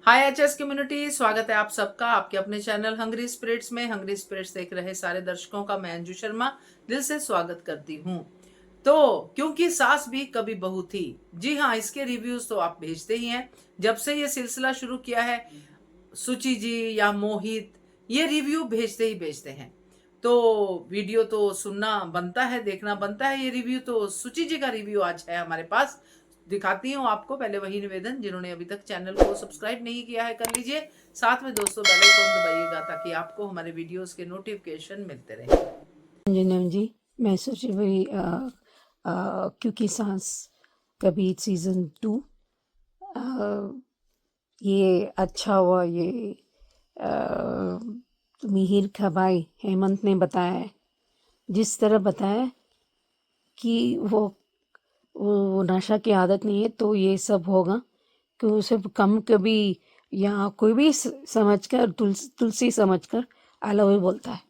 हाय HS community, स्वागत है आप सबका आपके अपने चैनल हंग्री स्पिरिट्स में। हंग्री स्पिरिट्स देख रहे सारे दर्शकों का मैं अंजू शर्मा दिल से स्वागत करती हूँ। तो क्योंकि सास भी कभी बहू थी, जी हाँ, इसके रिव्यूज तो आप भेजते ही हैं। जब से ये सिलसिला शुरू किया है, सुचि जी या मोहित ये रिव्यू भेजते ही भेजते हैं। तो वीडियो तो सुनना बनता है, देखना बनता है। ये रिव्यू तो सुचि जी का रिव्यू आज है हमारे पास, दिखाती हूँ आपको। पहले वही निवेदन, जिन्होंने अभी तक चैनल को सब्सक्राइब नहीं किया है कर लीजिए। साथ में दोस्तों बेल आइकन दबाइएगा ताकि आपको हमारे वीडियोस के नोटिफिकेशन मिलते रहे। जन्म जी, मैं सोच रही क्योंकि सांस कभी सीज़न 2 ये अच्छा हुआ। ये आ, मिहिर का भाई हेमंत ने बताया है, जिस तरह बताया कि वो नशा की आदत नहीं है तो ये सब होगा, कि उसे कम कभी या कोई भी समझकर तुलसी समझकर अलावे बोलता है,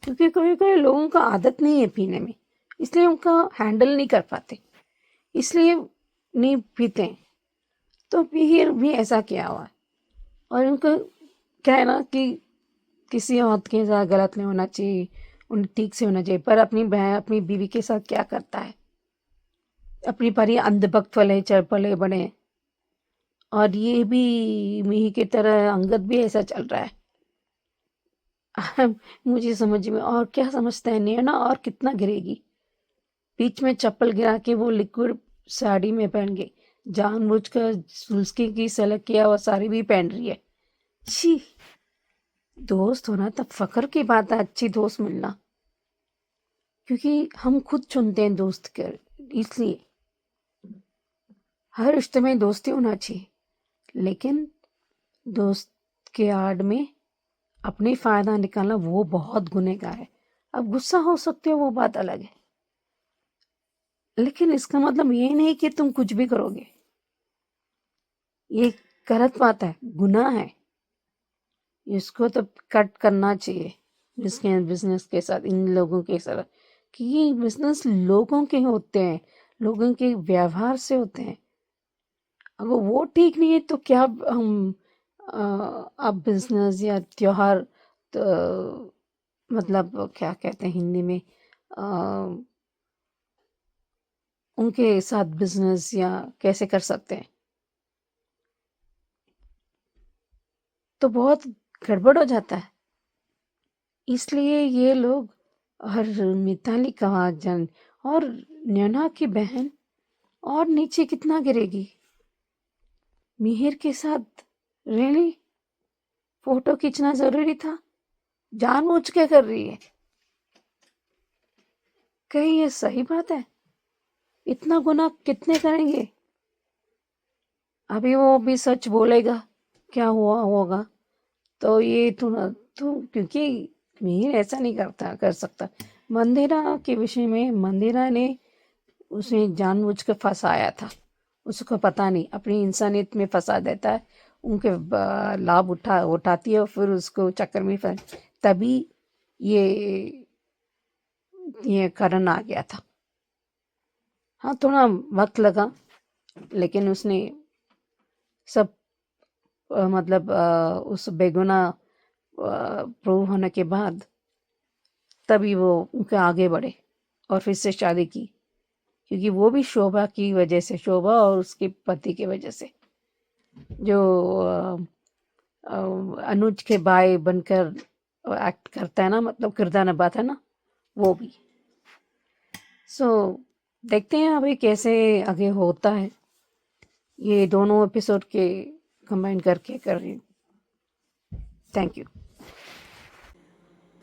क्योंकि कोई कोई लोगों का आदत नहीं है पीने में, इसलिए उनका हैंडल नहीं कर पाते, इसलिए नहीं पीते हैं। तो फिर भी ऐसा किया हुआ है। और उनका क्या है ना कि किसी और के साथ गलत नहीं होना चाहिए, उन्हें ठीक से होना चाहिए। पर अपनी बहन अपनी बीवी के साथ क्या करता है, अपनी परी अंधभक्त वाले चरपले बने। और ये भी मिही की तरह अंगद भी ऐसा चल रहा है। मुझे समझ में, और क्या समझता है नैना, और कितना गिरेगी। बीच में चप्पल गिरा के वो लिक्विड साड़ी में पहन गई, जानबूझकर सुल्की की सलग किया हुआ साड़ी भी पहन रही है। छी, दोस्त होना तब फक्र की बात है, अच्छी दोस्त मिलना, क्योंकि हम खुद चुनते हैं दोस्त कर। इसलिए हर रिश्ते में दोस्ती होना चाहिए, लेकिन दोस्त के आड़ में अपनी फायदा निकालना वो बहुत गुनहगार है। अब गुस्सा हो सकते हो, वो बात अलग है, लेकिन इसका मतलब ये नहीं कि तुम कुछ भी करोगे। ये गलत बात है, गुनाह है। इसको तो कट करना चाहिए। जिसके बिजनेस के साथ इन लोगों के साथ, कि ये बिजनेस लोगों के होते हैं, लोगों के व्यवहार से होते हैं। अगर वो ठीक नहीं है तो क्या हम अब बिजनेस या त्योहार, तो मतलब क्या कहते हैं हिंदी में, उनके साथ बिजनेस या कैसे कर सकते हैं? तो बहुत गड़बड़ हो जाता है। इसलिए ये लोग, और मिताली का जन और नैना की बहन, और नीचे कितना गिरेगी। मिहिर के साथ रियली फोटो खींचना जरूरी था? जानबूझ के कर रही है? कहीं ये सही बात है? इतना गुनाह कितने करेंगे? अभी वो भी सच बोलेगा, क्या हुआ होगा, तो ये तो क्योंकि मिहिर ऐसा नहीं कर सकता। मंदिरा के विषय में मंदिरा ने उसे जानबूझ कर फंसाया था, उसको पता नहीं, अपनी इंसानियत में फंसा देता है, उनके लाभ उठाती है और फिर उसको चक्कर में फंस, तभी ये ये करण आ गया था। हाँ, थोड़ा वक्त लगा, लेकिन उसने सब मतलब उस बेगुना प्रूव होने के बाद तभी वो उनके आगे बढ़े और फिर से शादी की, क्योंकि वो भी शोभा की वजह से, शोभा और उसके पति की वजह से, जो अनुज के भाई बनकर एक्ट करता है ना, मतलब किरदार निभाता है ना, वो भी। सो देखते हैं अभी कैसे आगे होता है। ये दोनों एपिसोड के कंबाइन करके कर रही हूँ। Thank you.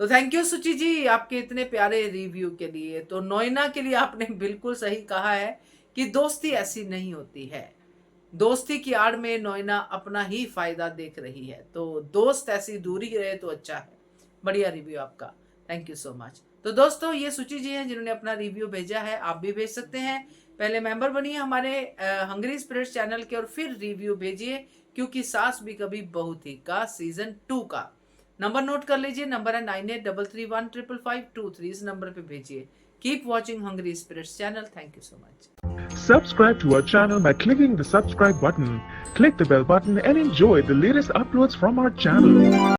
तो थैंक यू सुचि जी आपके इतने प्यारे रिव्यू के लिए। तो नोइना के लिए आपने बिल्कुल सही कहा है कि दोस्ती ऐसी नहीं होती है। दोस्ती की आड़ में नोइना अपना ही फायदा देख रही है, तो दोस्त ऐसी दूरी रहे तो अच्छा है। बढ़िया रिव्यू आपका, थैंक यू सो मच। तो दोस्तों ये सुचि जी हैं जिन्होंने अपना रिव्यू भेजा है, आप भी भेज सकते हैं। पहले मेंबर बनिए हमारे हंग्री स्पिरिट्स चैनल के और फिर रिव्यू भेजिए, क्योंकि सास भी कभी बहू थी का सीजन 2 का। नंबर नोट कर लीजिए, नंबर है 9833155523। इस नंबर पे भेजिए। Keep watching Hungry Spirits channel. Thank you so much. Subscribe to our channel by clicking the subscribe button. Click the bell button and enjoy the latest uploads from our channel.